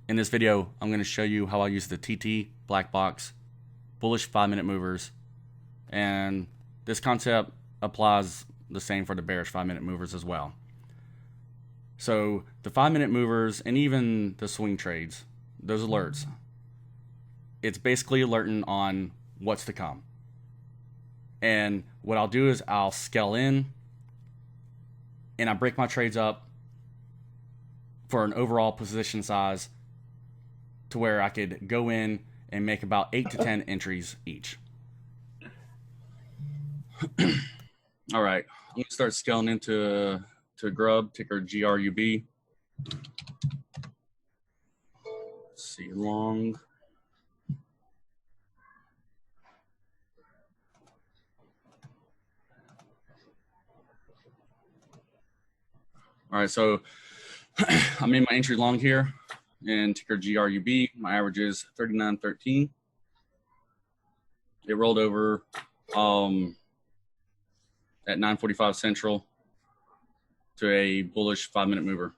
In this video, I'm going to show you how I use the TT Blackbox bullish 5-minute movers, and this concept applies the same for the bearish 5-minute movers as well. So the 5-minute movers and even the swing trades, those alerts, it's basically alerting on what's to come. And what I'll do is I'll scale in and I break my trades up for an overall position size to where I could go in and make about 8 to 10 entries each. All right, I'm gonna start scaling into GRUB, ticker GRUB. Let's see, long. All right, so I made my entry long here in ticker GRUB. My average is 39.13. It rolled over at 9:45 Central to a bullish 5-minute mover.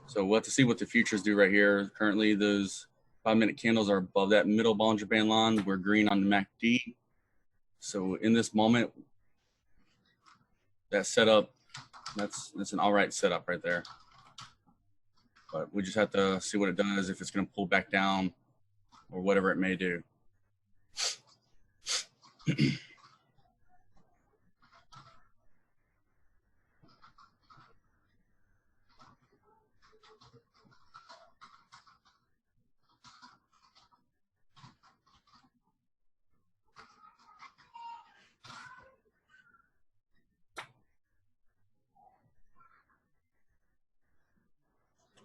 So we'll have to see what the futures do right here. Currently, those 5-minute candles are above that middle Bollinger Band line. We're green on the MACD. So in this moment, that setup, that's an all right setup right there. But we just have to see what it does, if it's going to pull back down or whatever it may do.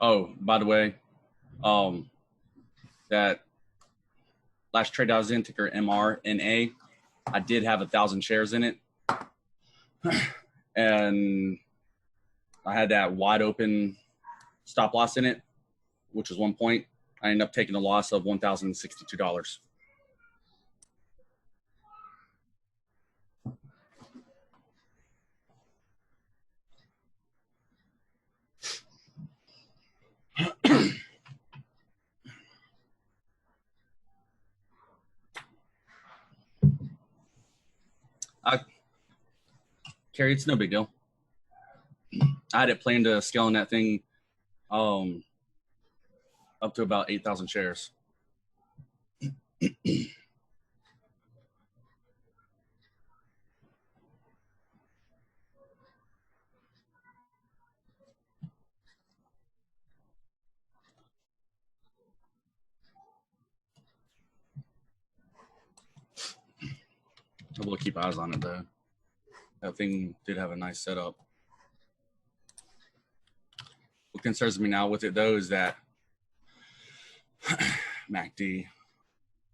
Oh, by the way, that last trade I was in, ticker mRNA, I did have 1,000 shares in it. And I had that wide open stop loss in it, which was 1 point. I ended up taking a loss of $1,062. Carrie, it's no big deal. I had it planned to scale in that thing up to about 8,000 shares. I will keep eyes on it though. That thing did have a nice setup. What concerns me now with it though is that MACD.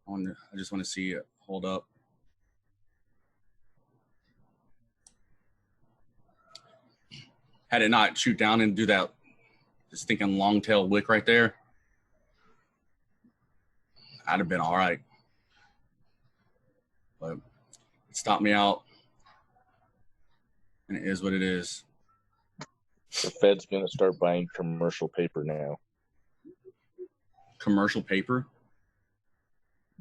I just want to see it hold up. Had it not shoot down and do that stinking long tail wick right there, I'd have been all right. But it stopped me out, and it is what it is. The Fed's going to start buying commercial paper now. Commercial paper?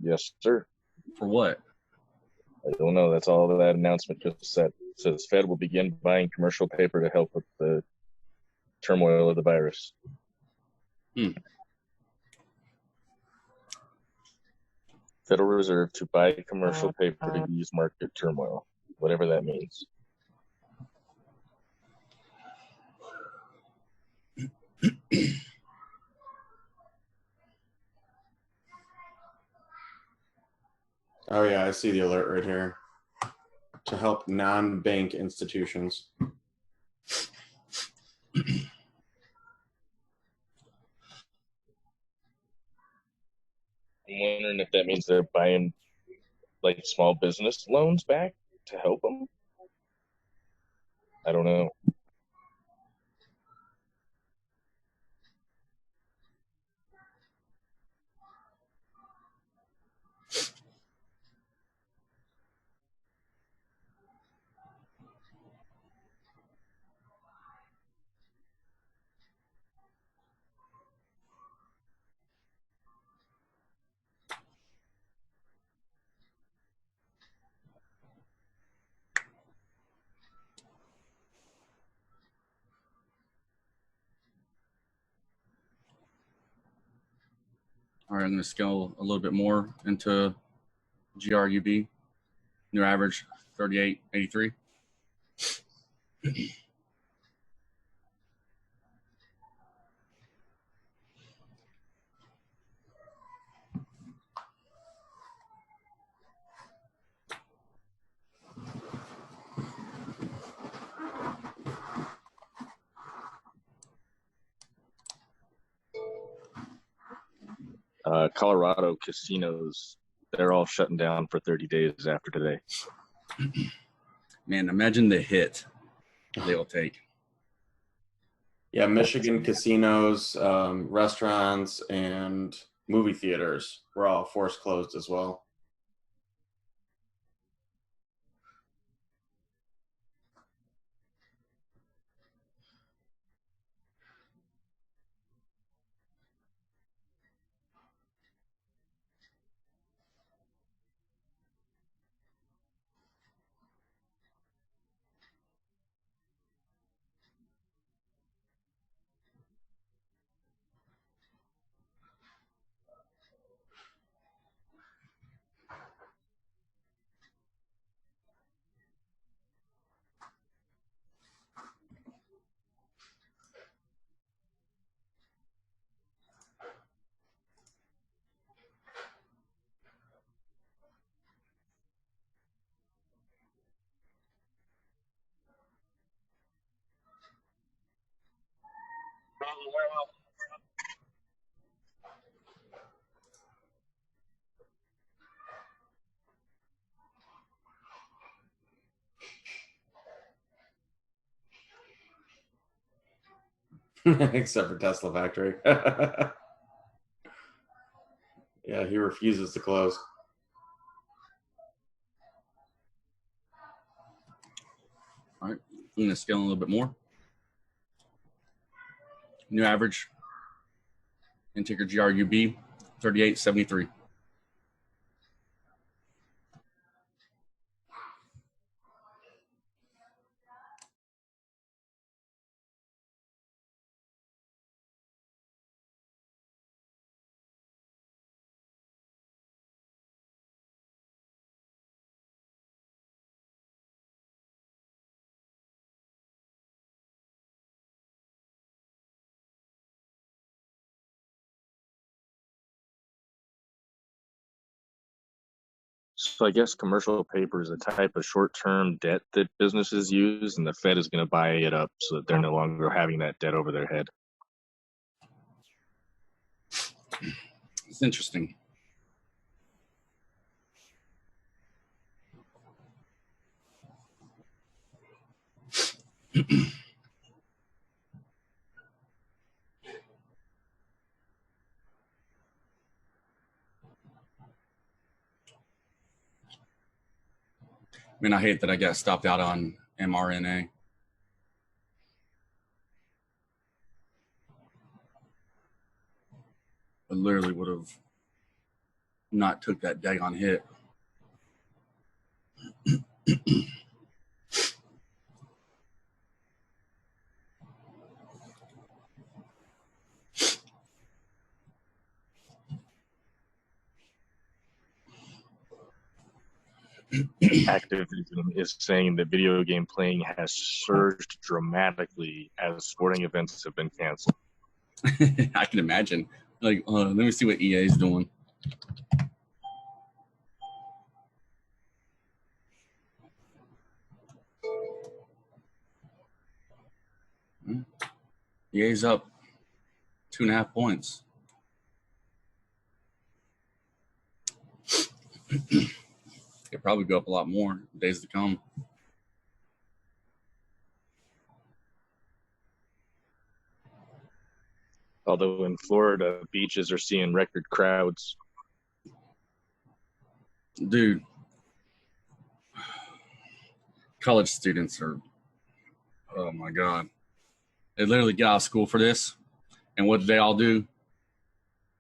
Yes, sir. For what? I don't know. That's all that announcement just said. It says Fed will begin buying commercial paper to help with the turmoil of the virus. Federal Reserve to buy commercial paper to ease market turmoil, whatever that means. Oh yeah, I see the alert right here. To help non-bank institutions. I'm wondering if that means they're buying like small business loans back to help them. I don't know. All right, I'm going to scale a little bit more into GRUB. New average 38.83. Colorado casinos, they're all shutting down for 30 days after today. Man, imagine the hit they will take. Yeah, Michigan casinos, restaurants, and movie theaters were all forced closed as well. Except for Tesla factory. Yeah, he refuses to close. All right, I'm going to scale a little bit more. New average in ticker GRUB 38.73. So I guess commercial paper is a type of short-term debt that businesses use, and the Fed is going to buy it up so that they're no longer having that debt over their head. It's interesting. I mean, I hate that I got stopped out on mRNA. I literally would have not took that daggone hit. Activision is saying that video game playing has surged dramatically as sporting events have been canceled. I can imagine. Like, let me see what EA is doing. EA's up 2.5 points. It'll probably go up a lot more days to come. Although in Florida, beaches are seeing record crowds. Dude, college students are, oh my God. They literally get out of school for this. And what do they all do?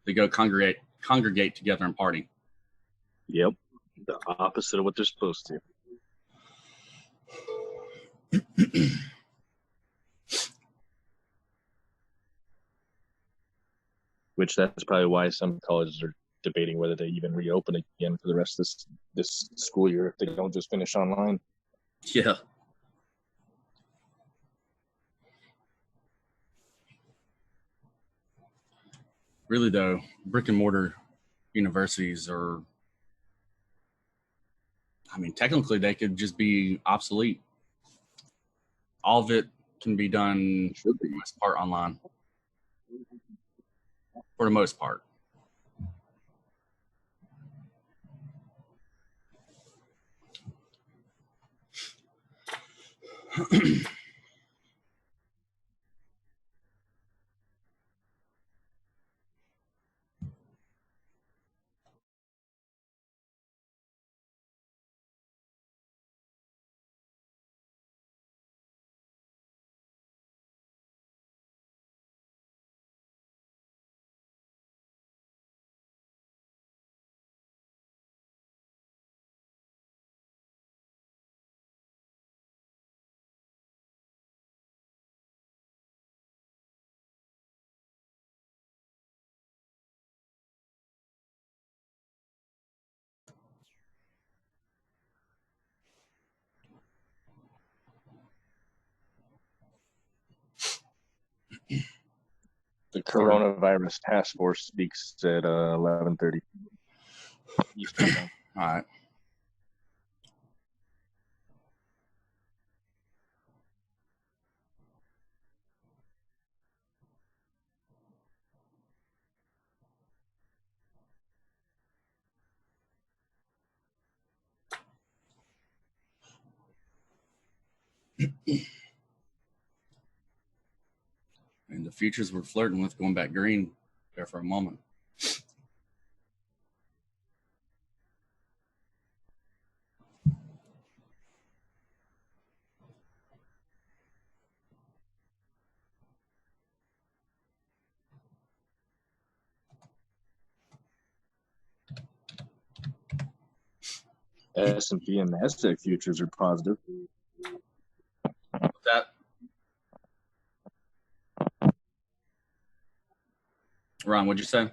They go congregate together and party. Yep, the opposite of what they're supposed to. which that's probably why some colleges are debating whether they even reopen again for the rest of this school year if they don't just finish online. Yeah. Really, though, brick and mortar universities are, I mean, technically they could just be obsolete. All of it can be done for the most part online. For the most part. The coronavirus task force speaks at 11:30 Eastern time. All right. And the futures were flirting with going back green there for a moment. S&P and NASDAQ futures are positive. What's that? Ron, what'd you say?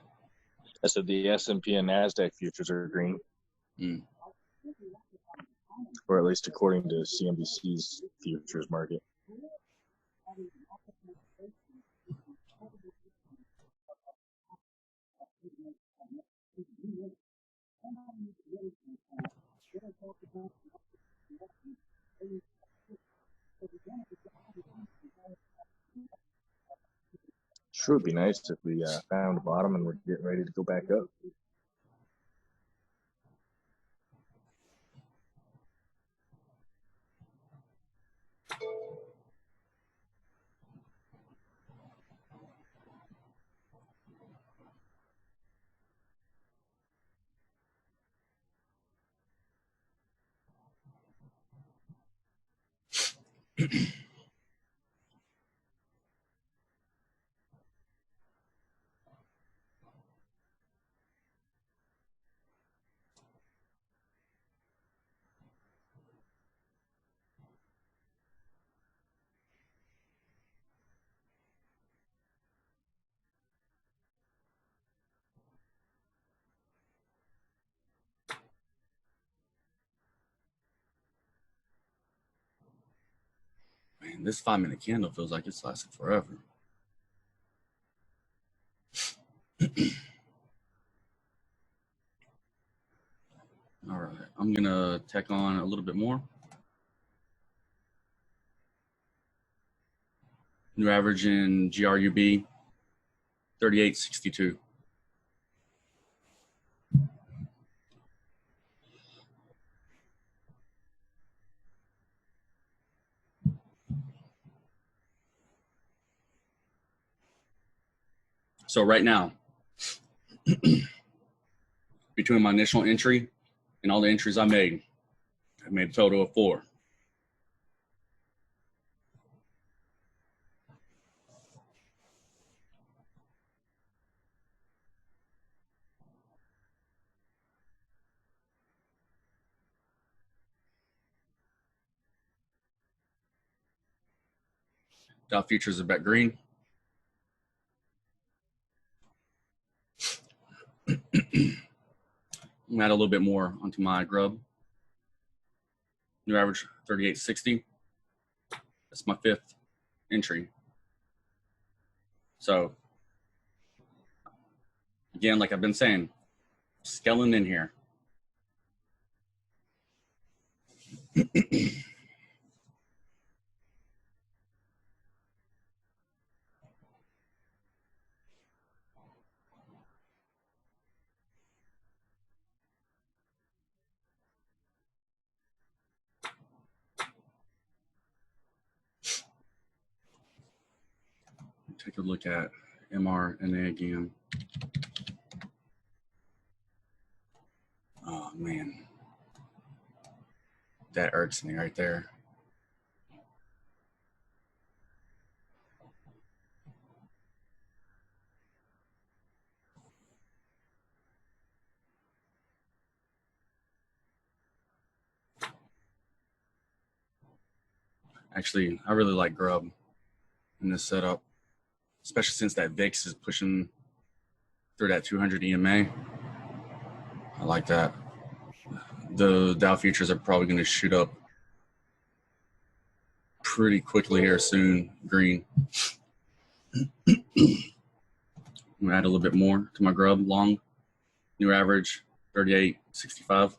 I said the S&P and NASDAQ futures are green. Or at least according to CNBC's futures market. Sure would be nice if we found a bottom and we're getting ready to go back up. Man, this 5-minute candle feels like it's lasted forever. All right, I'm gonna tack on a little bit more. New average in GRUB, 38.62. So right now, between my initial entry and all the entries I made a total of 4. Dow futures are back green. I'm gonna add a little bit more onto my grub. New average 38.60. That's my 5th entry. So again, like I've been saying, scaling in here. Take a look at mRNA again. Oh man, that irks me right there. Actually, I really like grub in this setup, especially since that VIX is pushing through that 200 EMA. I like that. The Dow futures are probably going to shoot up pretty quickly here soon, green. I'm going to add a little bit more to my grub long. New average 38.65.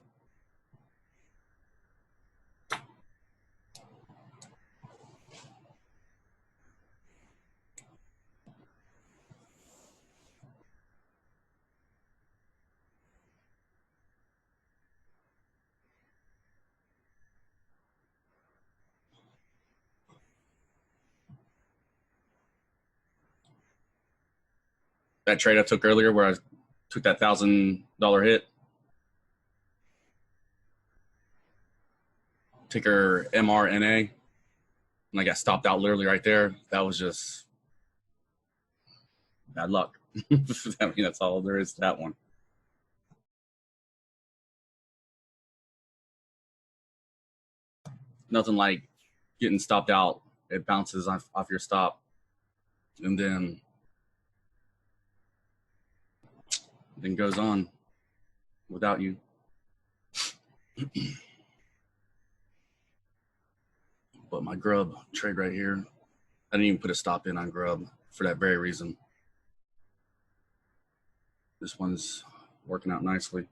That trade I took earlier where I took that $1,000 hit, ticker mRNA, and I got stopped out literally right there. That was just bad luck. I mean, that's all there is to that one. Nothing like getting stopped out. It bounces off your stop, and then goes on without you. But my grub trade right here, I didn't even put a stop in on grub for that very reason. This one's working out nicely.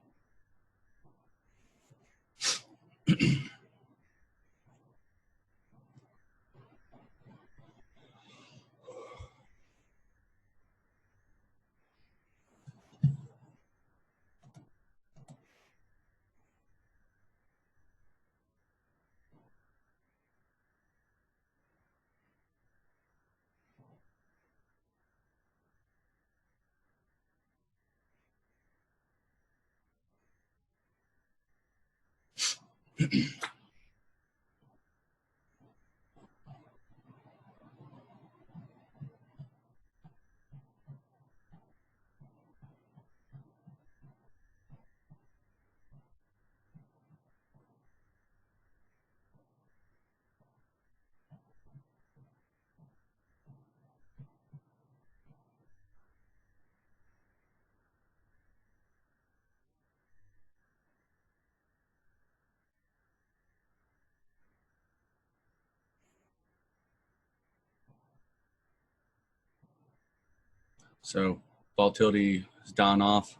So volatility is down off,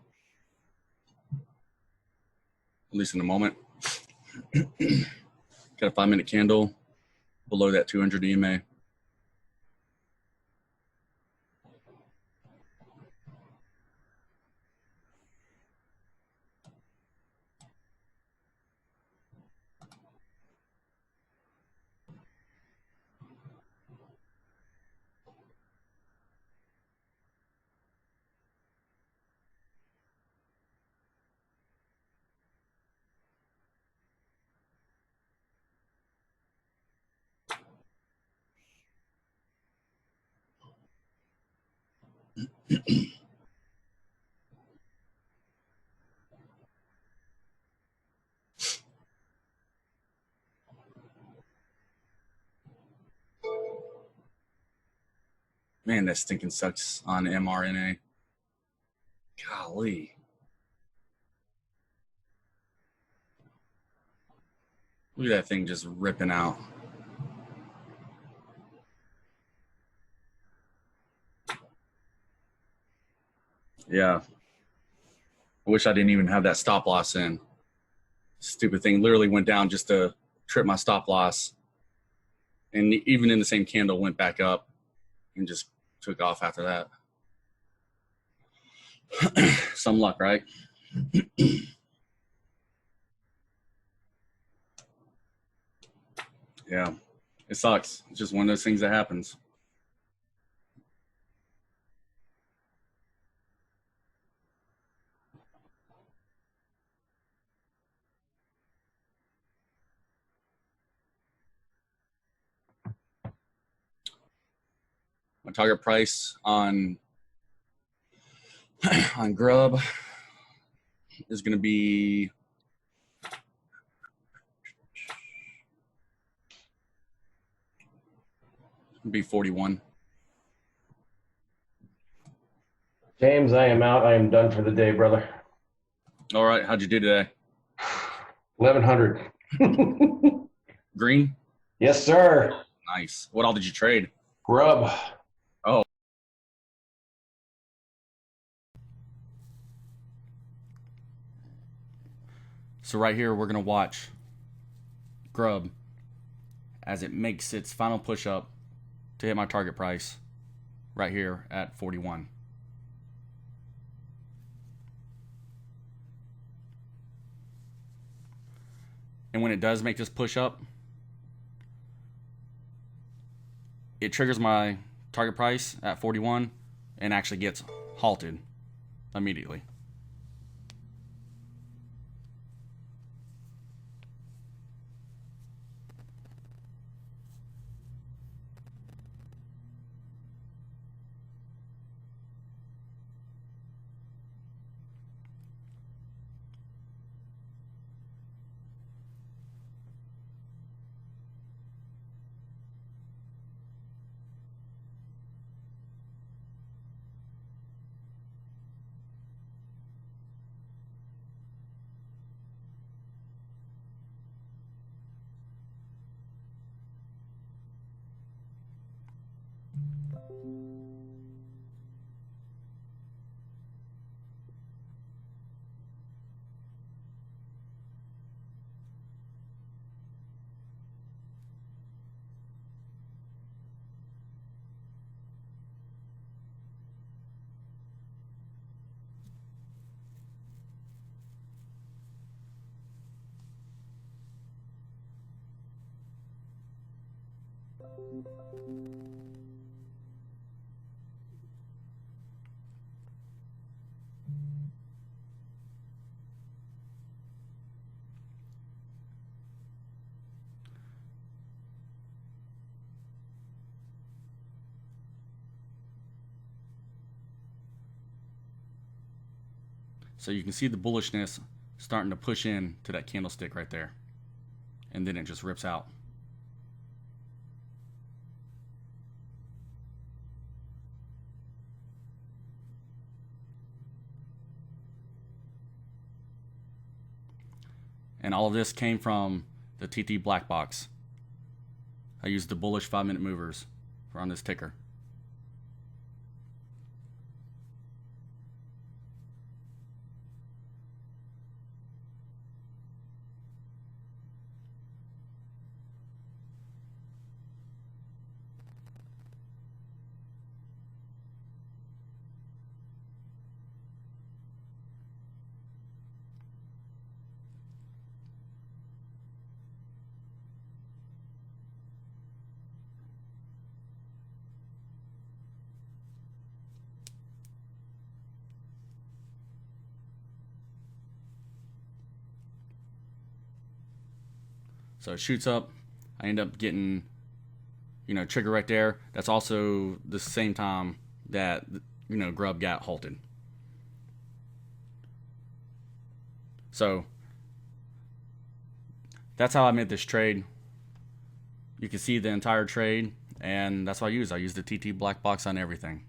at least in the moment. Got a 5-minute candle below that 200 EMA. Man, that stinking sucks on mRNA. Golly. Look at that thing just ripping out. Yeah. I wish I didn't even have that stop loss in. Stupid thing literally went down just to trip my stop loss. And even in the same candle went back up and just took off after that. Some luck, right? Yeah, it sucks. It's just one of those things that happens. My target price on GRUB is going to be be 41. James, I am out. I am done for the day, brother. All right, how'd you do today? 1100. Green? Yes, sir. Nice. What all did you trade? GRUB. Oh. So right here, we're going to watch GRUB as it makes its final push up to hit my target price right here at 41. And when it does make this push up, it triggers my target price at 41 and actually gets halted immediately. So you can see the bullishness starting to push in to that candlestick right there. And then it just rips out. And all of this came from the TT Blackbox. I used the bullish 5-minute movers on this ticker. So it shoots up. I end up getting, trigger right there. That's also the same time that, GRUB got halted. So that's how I made this trade. You can see the entire trade, and that's what I use. I use the TT Blackbox on everything.